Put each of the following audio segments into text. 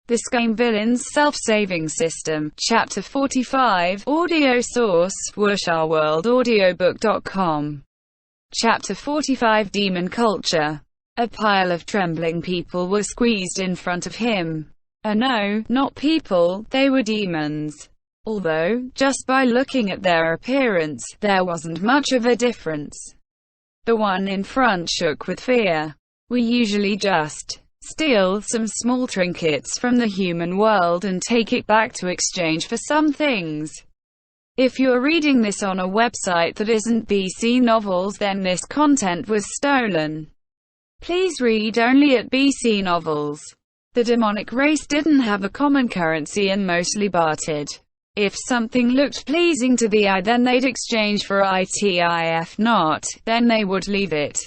The Scum Villain's Self-Saving System, Chapter 45, Audio Source, wuxia-world-audiobook.com. Chapter 45, Demon Culture. A pile of trembling people were squeezed in front of him. No, not people, they were demons. Although, just by looking at their appearance, there wasn't much of a difference. The one in front shook with fear. We usually just steal some small trinkets from the human world and take it back to exchange for some things. If you're reading this on a website that isn't BC Novels, then this content was stolen. Please read only at BC Novels. The demonic race didn't have a common currency and mostly bartered. If something looked pleasing to the eye, then they'd exchange for it. If not, then they would leave it.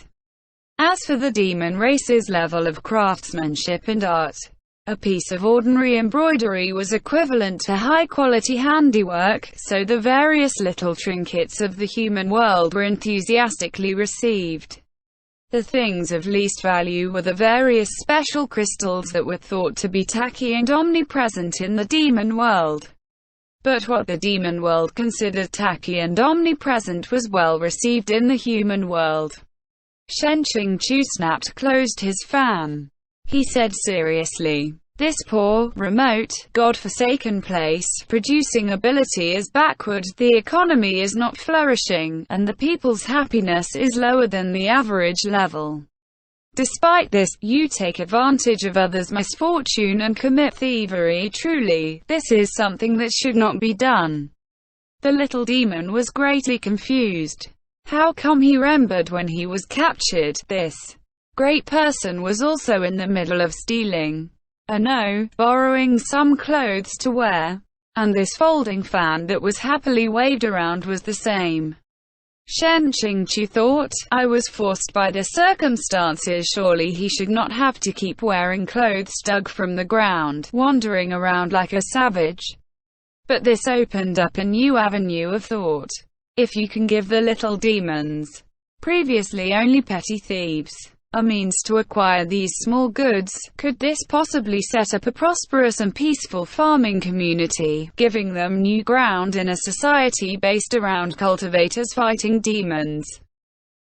As for the demon race's level of craftsmanship and art, a piece of ordinary embroidery was equivalent to high-quality handiwork, so the various little trinkets of the human world were enthusiastically received. The things of least value were the various special crystals that were thought to be tacky and omnipresent in the demon world. But what the demon world considered tacky and omnipresent was well received in the human world. Xiāng snapped closed his fan. He said seriously, "This poor, remote, god-forsaken place producing ability is backward, the economy is not flourishing, and the people's happiness is lower than the average level. Despite this, you take advantage of others' misfortune and commit thievery. Truly, this is something that should not be done." The little demon was greatly confused. How come he remembered when he was captured? This great person was also in the middle of stealing. No, borrowing some clothes to wear. And this folding fan that was happily waved around was the same. Xiāng thought, I was forced by the circumstances. Surely he should not have to keep wearing clothes dug from the ground, wandering around like a savage. But this opened up a new avenue of thought. If you can give the little demons, previously only petty thieves, a means to acquire these small goods, could this possibly set up a prosperous and peaceful farming community, giving them new ground in a society based around cultivators fighting demons?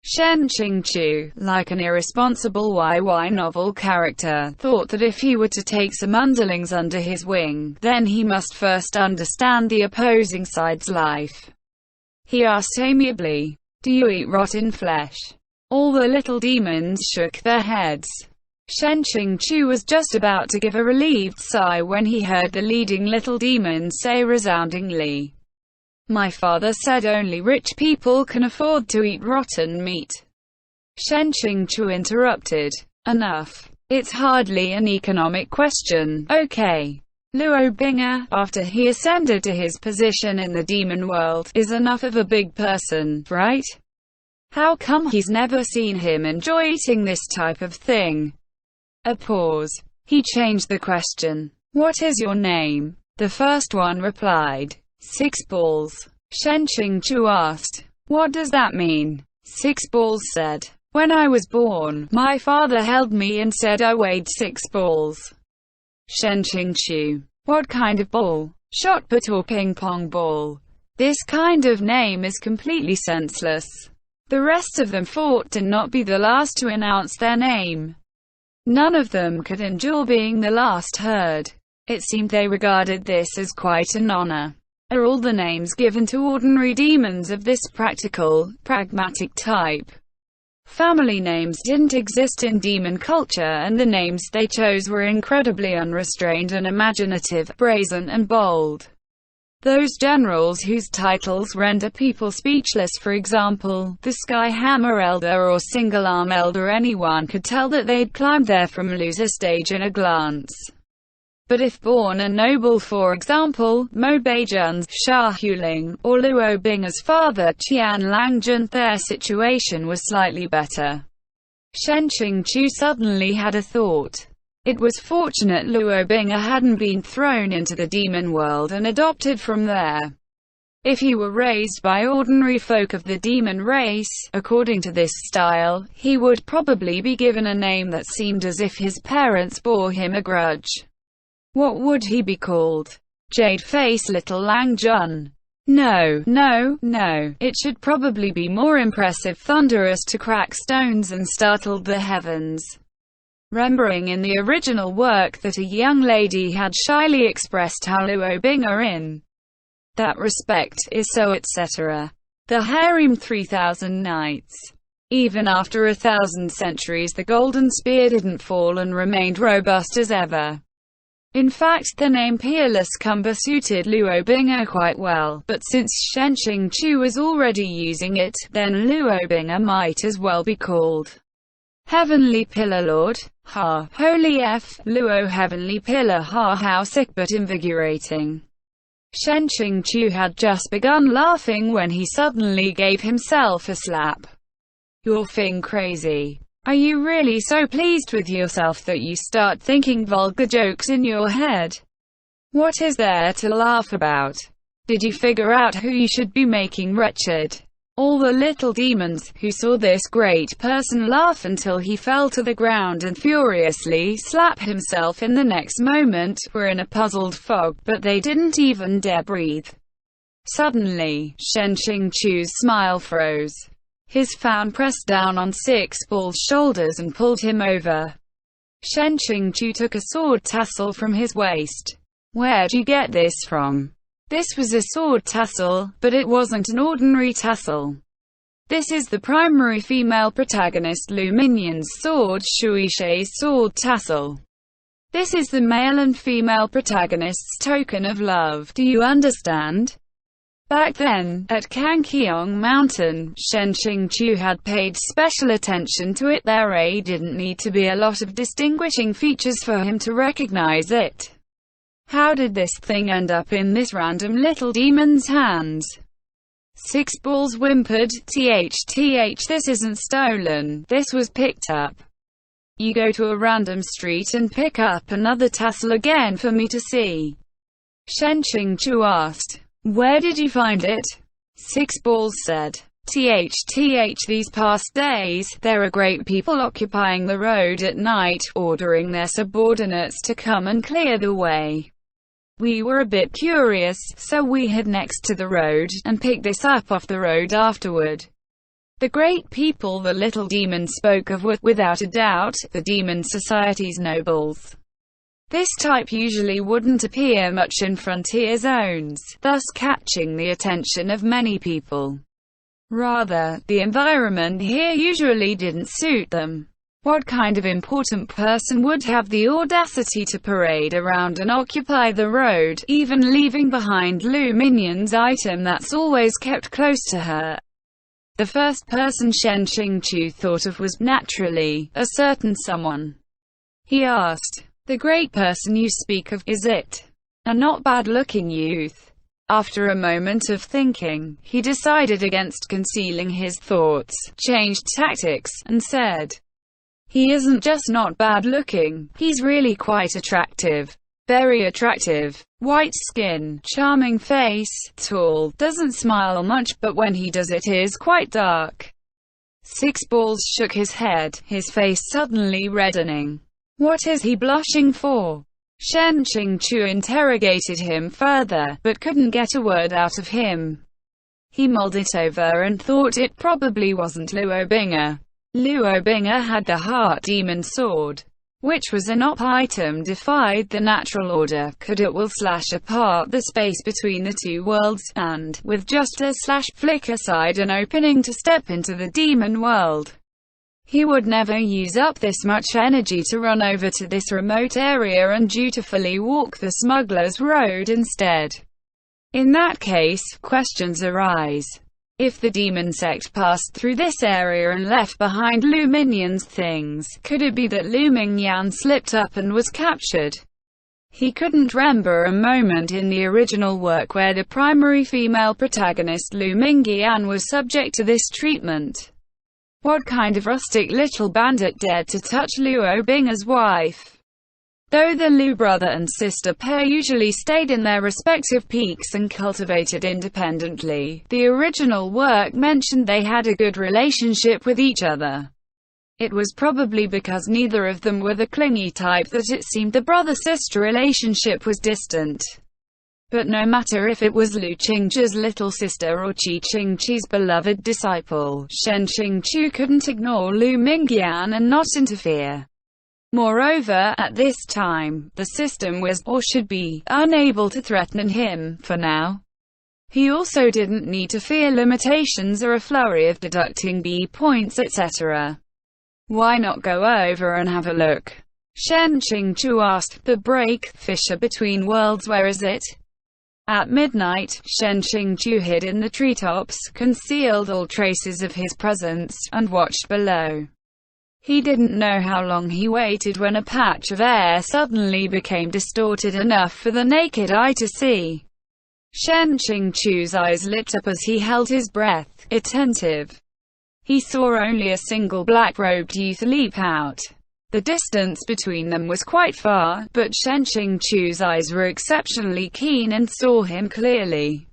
Xiāng, like an irresponsible YY novel character, thought that if he were to take some underlings under his wing, then he must first understand the opposing side's life. He asked amiably, "Do you eat rotten flesh?" All the little demons shook their heads. Xiāng was just about to give a relieved sigh when he heard the leading little demon say resoundingly, "My father said only rich people can afford to eat rotten meat." Xiāng interrupted, "Enough. It's hardly an economic question, okay? Luo Bing'er, after he ascended to his position in the demon world, is enough of a big person, right? How come he's never seen him enjoy eating this type of thing?" A pause. He changed the question. "What is your name?" The first one replied, "Six Balls." Xiāng asked, "What does that mean?" Six Balls said, "When I was born, my father held me and said I weighed 6 balls. Xiāng, what kind of ball? Shot put or ping pong ball? This kind of name is completely senseless." The rest of them fought to not be the last to announce their name. None of them could endure being the last heard. It seemed they regarded this as quite an honor. Are all the names given to ordinary demons of this practical, pragmatic type? Family names didn't exist in demon culture, and the names they chose were incredibly unrestrained and imaginative, brazen and bold. Those generals whose titles render people speechless, for example, the Sky Hammer Elder or Single Arm Elder, anyone could tell that they'd climbed there from loser stage in a glance. But if born a noble, for example, Mo Beijun's Xia Huling, or Luo Bing'er's father Qian Langjun, their situation was slightly better. Xiāng suddenly had a thought. It was fortunate Luo Bing'er hadn't been thrown into the demon world and adopted from there. If he were raised by ordinary folk of the demon race, according to this style, he would probably be given a name that seemed as if his parents bore him a grudge. What would he be called? Jade-face little Lang Jun. No, no, no. It should probably be more impressive, thunderous to crack stones and startled the heavens. Remembering in the original work that a young lady had shyly expressed how Luo Bing'er in that respect is so etc. The harem 3,000 knights. Even after 1,000 centuries the golden spear didn't fall and remained robust as ever. In fact, the name Peerless Cumber suited Luo Bing'er quite well, but since Shen Qingqiu was already using it, then Luo Bing'er might as well be called Heavenly Pillar Lord. Ha! Holy F! Luo Heavenly Pillar. Ha! How sick but invigorating. Shen Qingqiu had just begun laughing when he suddenly gave himself a slap. You're f***ing crazy. Are you really so pleased with yourself that you start thinking vulgar jokes in your head? What is there to laugh about? Did you figure out who you should be making wretched? All the little demons, who saw this great person laugh until he fell to the ground and furiously slap himself in the next moment, were in a puzzled fog, but they didn't even dare breathe. Suddenly, Shen Qingqiu's smile froze. His fan pressed down on Six Ball's shoulders and pulled him over. Shen Qingqiu took a sword tassel from his waist. Where'd you get this from? This was a sword tassel, but it wasn't an ordinary tassel. This is the primary female protagonist Lu Minyan's sword, Shuishi's sword tassel. This is the male and female protagonist's token of love, do you understand? Back then, at Kangqiong Mountain, Shen Qingqiu had paid special attention to it. There didn't need to be a lot of distinguishing features for him to recognize it. How did this thing end up in this random little demon's hands? Six Balls whimpered, this isn't stolen, this was picked up. You go to a random street and pick up another tassel again for me to see. Shen Qingqiu asked. Where did you find it? Six Balls said. These past days, there are great people occupying the road at night, ordering their subordinates to come and clear the way. We were a bit curious, so we hid next to the road, and picked this up off the road afterward. The great people the little demon spoke of were, without a doubt, the demon society's nobles. This type usually wouldn't appear much in frontier zones, thus catching the attention of many people. Rather, the environment here usually didn't suit them. What kind of important person would have the audacity to parade around and occupy the road, even leaving behind Lu Minyan's item that's always kept close to her? The first person Shen Qingqiu thought of was, naturally, a certain someone. He asked, the great person you speak of, is it a not bad-looking youth? After a moment of thinking, he decided against concealing his thoughts, changed tactics, and said, he isn't just not bad-looking, he's really quite attractive. Very attractive. White skin, charming face, tall, doesn't smile much, but when he does it is quite dark. Six Balls shook his head, his face suddenly reddening. What is he blushing for? Shen Qingqiu interrogated him further, but couldn't get a word out of him. He mulled it over and thought it probably wasn't Luo Bing'er. Luo Bing'er had the Heart Demon Sword, which was an OP item, defied the natural order, could at will slash apart the space between the two worlds, and, with just a slash, flick aside an opening to step into the demon world. He would never use up this much energy to run over to this remote area and dutifully walk the smuggler's road instead. In that case, questions arise. If the demon sect passed through this area and left behind Lu Minyan's things, could it be that Lu Mingyan slipped up and was captured? He couldn't remember a moment in the original work where the primary female protagonist Lu Mingyan was subject to this treatment. What kind of rustic little bandit dared to touch Luo Bing'er's wife? Though the Lu brother and sister pair usually stayed in their respective peaks and cultivated independently, the original work mentioned they had a good relationship with each other. It was probably because neither of them were the clingy type that it seemed the brother-sister relationship was distant. But no matter if it was Lu Qingzhi's little sister or Qi Qingqi's beloved disciple, Shen Qingqiu couldn't ignore Lu Mingyan and not interfere. Moreover, at this time, the system was, or should be, unable to threaten him, for now. He also didn't need to fear limitations or a flurry of deducting B points etc. Why not go over and have a look? Shen Qingqiu asked. The break, fissure between worlds, where is it? At midnight, Shen Qingqiu hid in the treetops, concealed all traces of his presence, and watched below. He didn't know how long he waited when a patch of air suddenly became distorted enough for the naked eye to see. Shen Qingqiu's eyes lit up as he held his breath, attentive. He saw only a single black-robed youth leap out. The distance between them was quite far, but Shen Qingqiu's eyes were exceptionally keen and saw him clearly.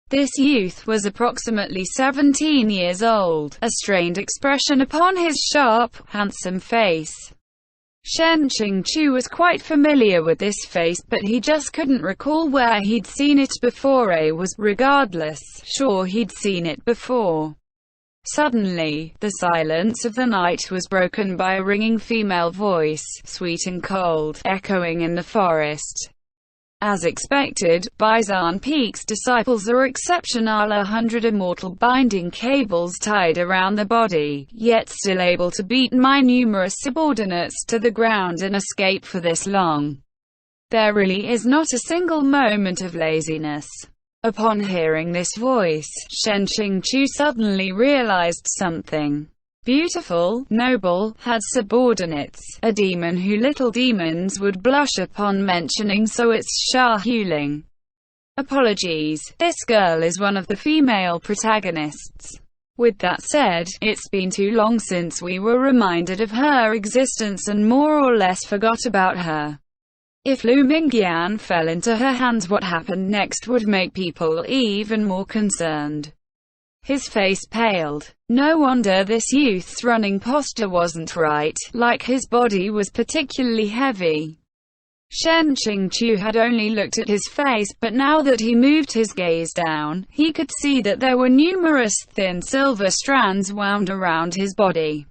This youth was approximately 17 years old, a strained expression upon his sharp, handsome face. Shen Qingqiu was quite familiar with this face, but he just couldn't recall where he'd seen it before. Regardless, sure he'd seen it before. Suddenly, the silence of the night was broken by a ringing female voice, sweet and cold, echoing in the forest. As expected, Baizan Peak's disciples are exceptional, 100 immortal binding cables tied around the body, yet still able to beat my numerous subordinates to the ground and escape for this long. There really is not a single moment of laziness. Upon hearing this voice, Shen Qingqiu suddenly realized something. Beautiful, noble, had subordinates, a demon who little demons would blush upon mentioning, so it's Xia Huling. Apologies, this girl is one of the female protagonists. With that said, it's been too long since we were reminded of her existence and more or less forgot about her. If Lu Mingyan fell into her hands, what happened next would make people even more concerned. His face paled. No wonder this youth's running posture wasn't right, like his body was particularly heavy. Shen Qingqiu had only looked at his face, but now that he moved his gaze down, he could see that there were numerous thin silver strands wound around his body.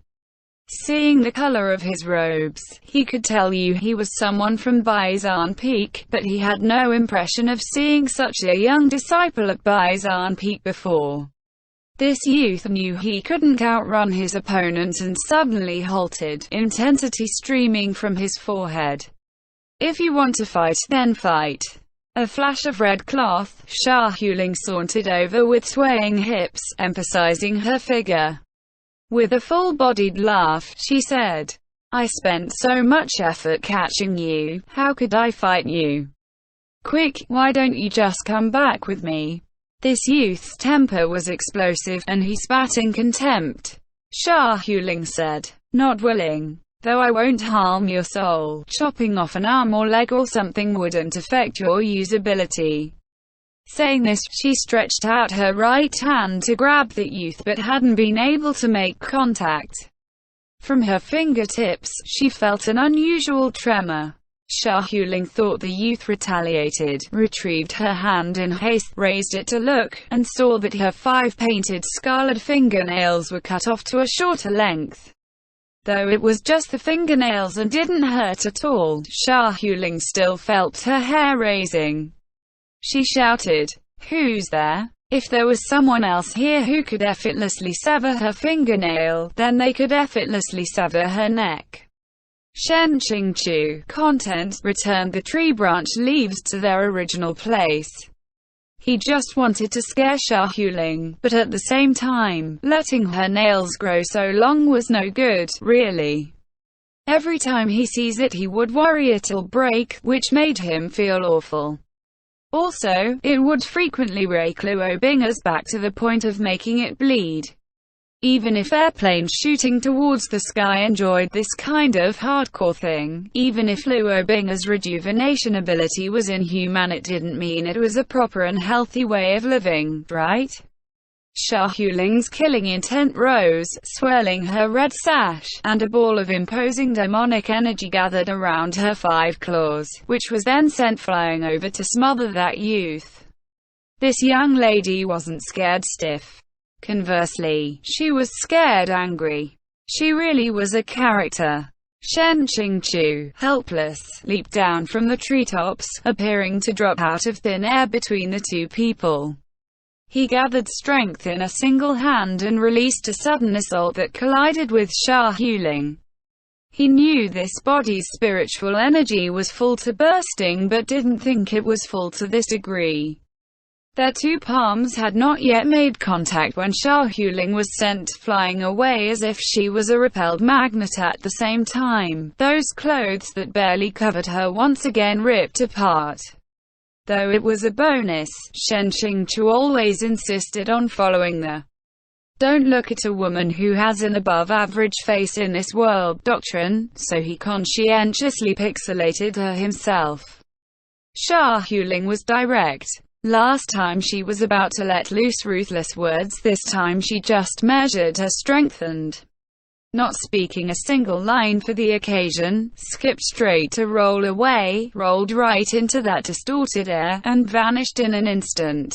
Seeing the color of his robes, he could tell you he was someone from Baizan Peak, but he had no impression of seeing such a young disciple at Baizan Peak before. This youth knew he couldn't outrun his opponent and suddenly halted, intensity streaming from his forehead. If you want to fight, then fight. A flash of red cloth, Xia Huling sauntered over with swaying hips, emphasizing her figure. With a full-bodied laugh, she said, "I spent so much effort catching you, how could I fight you? Quick, why don't you just come back with me?" This youth's temper was explosive, and he spat in contempt. Xia Huling said, "Not willing. Though I won't harm your soul. Chopping off an arm or leg or something wouldn't affect your usability." Saying this, she stretched out her right hand to grab the youth but hadn't been able to make contact. From her fingertips, she felt an unusual tremor. Xia Huling thought the youth retaliated, retrieved her hand in haste, raised it to look, and saw that her 5 painted scarlet fingernails were cut off to a shorter length. Though it was just the fingernails and didn't hurt at all, Xia Huling still felt her hair raising. She shouted, "Who's there?" If there was someone else here who could effortlessly sever her fingernail, then they could effortlessly sever her neck. Shen Qingqiu, content, returned the tree branch leaves to their original place. He just wanted to scare Xia Huling, but at the same time, letting her nails grow so long was no good, really. Every time he sees it he would worry it'll break, which made him feel awful. Also, it would frequently rake Luo Bing's back to the point of making it bleed. Even if airplanes shooting towards the sky enjoyed this kind of hardcore thing, even if Luo Bing's rejuvenation ability was inhuman, it didn't mean it was a proper and healthy way of living, right? Xia Huling's killing intent rose, swirling her red sash, and a ball of imposing demonic energy gathered around her 5 claws, which was then sent flying over to smother that youth. This young lady wasn't scared stiff. Conversely, she was scared angry. She really was a character. Shen Qingqiu, helpless, leaped down from the treetops, appearing to drop out of thin air between the two people. He gathered strength in a single hand and released a sudden assault that collided with Xia Huling. He knew this body's spiritual energy was full to bursting but didn't think it was full to this degree. Their 2 palms had not yet made contact when Xia Huling was sent flying away as if she was a repelled magnet. At the same time, those clothes that barely covered her once again ripped apart. Though it was a bonus, Shen Qingqiu always insisted on following the "don't look at a woman who has an above-average face in this world" doctrine, so he conscientiously pixelated her himself. Xia Huling was direct. Last time she was about to let loose ruthless words, this time she just measured her strength and, not speaking a single line for the occasion, skipped straight to roll away, rolled right into that distorted air, and vanished in an instant.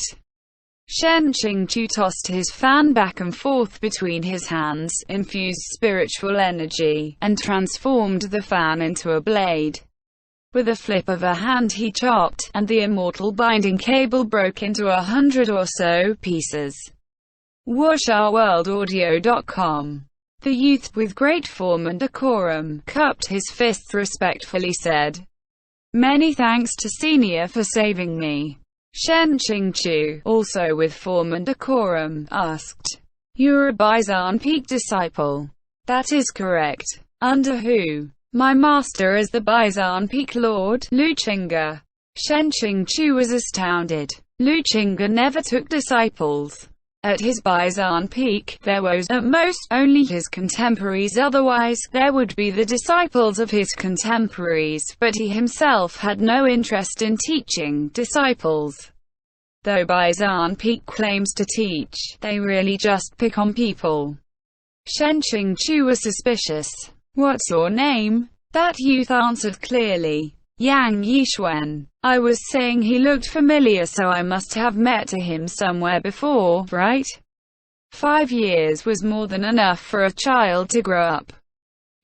Shen Qingqiu tossed his fan back and forth between his hands, infused spiritual energy, and transformed the fan into a blade. With a flip of a hand he chopped, and the immortal binding cable broke into 100 or so pieces. WuxiaWorldAudio.com. The youth, with great form and decorum, cupped his fists respectfully said, "Many thanks to Senior for saving me." Shen Qingqiu, also with form and decorum, asked, "You're a Baizan Peak disciple?" "That is correct." "Under who?" "My master is the Baizan Peak Lord, Lu Qingge." Shen Qingqiu was astounded. Lu Qingge never took disciples. At his Baizan Peak, there was, at most, only his contemporaries. Otherwise, there would be the disciples of his contemporaries, but he himself had no interest in teaching disciples. Though Baizan Peak claims to teach, they really just pick on people. Shen Qingqiu was suspicious. "What's your name?" That youth answered clearly. "Yang Yixuan." "I was saying he looked familiar, so I must have met him somewhere before, right?" 5 years was more than enough for a child to grow up.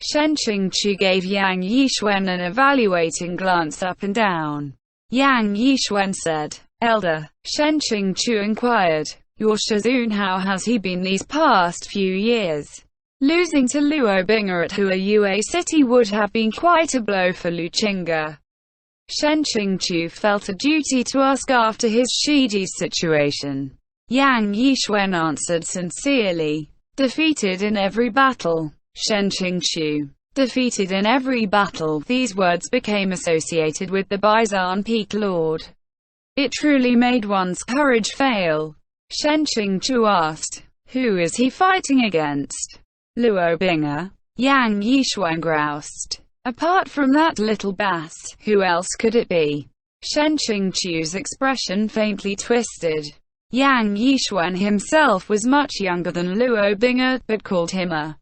Shen Qingqiu gave Yang Yixuan an evaluating glance up and down. Yang Yixuan said, "Elder." Shen Qingqiu inquired, "Your Shizun, how has he been these past few years?" Losing to Luo Binghe at Huayue City would have been quite a blow for Lu Qingge. Shen Qingqiu felt a duty to ask after his Shiji's situation. Yang Yixuan answered sincerely, "Defeated in every battle." Shen Qingqiu. Defeated in every battle. These words became associated with the Baizan Peak Lord. It truly made one's courage fail. Shen Qingqiu asked, "Who is he fighting against?" "Luo Binghe." Yang Yixuan groused. "Apart from that little bass, who else could it be?" Shen Qingqiu's expression faintly twisted. Yang Yixuan himself was much younger than Luo Binghe, but called him a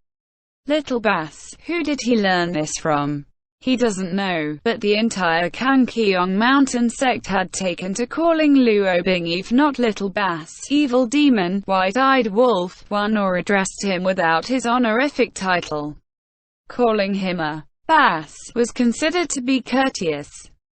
little bass. Who did he learn this from? He doesn't know, but the entire Kangqiong Mountain sect had taken to calling Luo Binghe, if not Little Bass, Evil Demon, White-Eyed Wolf, one, or addressed him without his honorific title. Calling him a bass was considered to be courteous.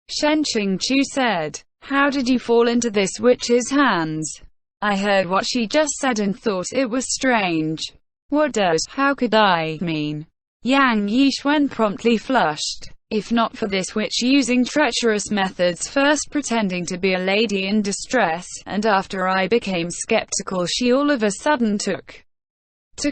Shen Qingqiu said, "How did you fall into this witch's hands?" "I heard what she just said and thought it was strange." "What does 'how could I' mean?" Yang Yixuan promptly flushed. "If not for this witch using treacherous methods, first pretending to be a lady in distress, and after I became skeptical she all of a sudden took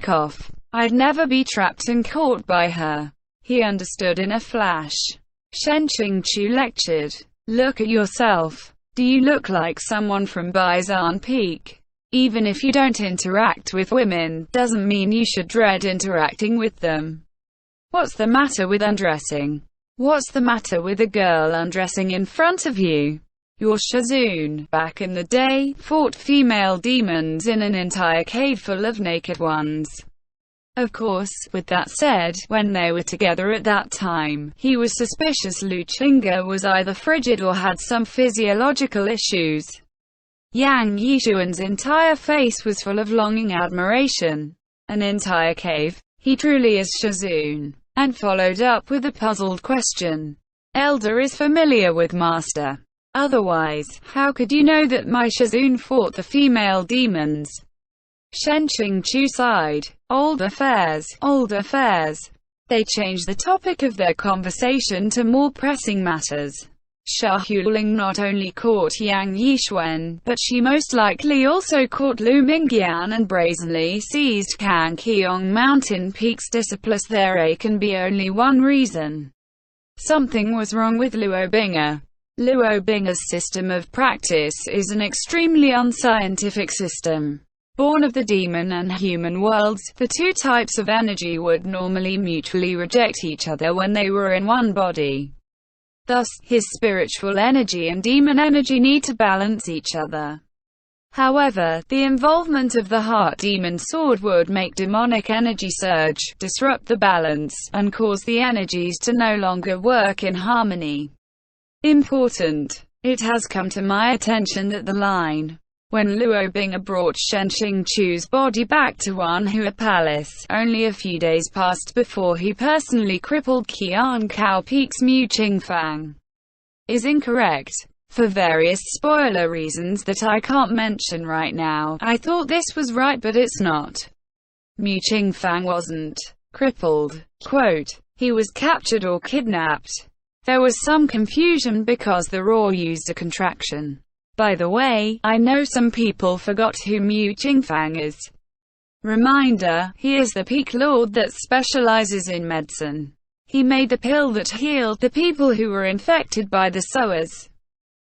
off. I'd never be trapped and caught by her." He understood in a flash. Shen Qingqiu lectured. "Look at yourself. Do you look like someone from Baizan Peak? Even if you don't interact with women, doesn't mean you should dread interacting with them. What's the matter with undressing? What's the matter with a girl undressing in front of you?" Your Shizun, back in the day, fought female demons in an entire cave full of naked ones. Of course, with that said, when they were together at that time, he was suspicious Lu Qingge was either frigid or had some physiological issues. Yang Yishuan's entire face was full of longing admiration. An entire cave? He truly is Shizun. And followed up with a puzzled question. Elder is familiar with Master. Otherwise, how could you know that my Shizun fought the female demons? Shen Qingqiu sighed. Old affairs, old affairs. They changed the topic of their conversation to more pressing matters. Xia Huling not only caught Yang Yishuan, but she most likely also caught Lu Mingyan and brazenly seized Kangqiong mountain peaks. Plus there can be only one reason. Something was wrong with Luo Binge. Luo Binge's system of practice is an extremely unscientific system. Born of the demon and human worlds, the two types of energy would normally mutually reject each other when they were in one body. Thus, his spiritual energy and demon energy need to balance each other. However, the involvement of the heart demon sword would make demonic energy surge, disrupt the balance, and cause the energies to no longer work in harmony. Important. It has come to my attention that the line, when Luo Binge brought Shen Qingqiu's body back to Wanhua Palace, only a few days passed before he personally crippled Qiankao Peak's Mu Qingfang, is incorrect. For various spoiler reasons that I can't mention right now, I thought this was right but it's not. Mu Qingfang wasn't crippled. Quote, he was captured or kidnapped. There was some confusion because the Raw used a contraction. By the way, I know some people forgot who Mu Qingfang is. Reminder, he is the Peak Lord that specializes in medicine. He made the pill that healed the people who were infected by the sowers.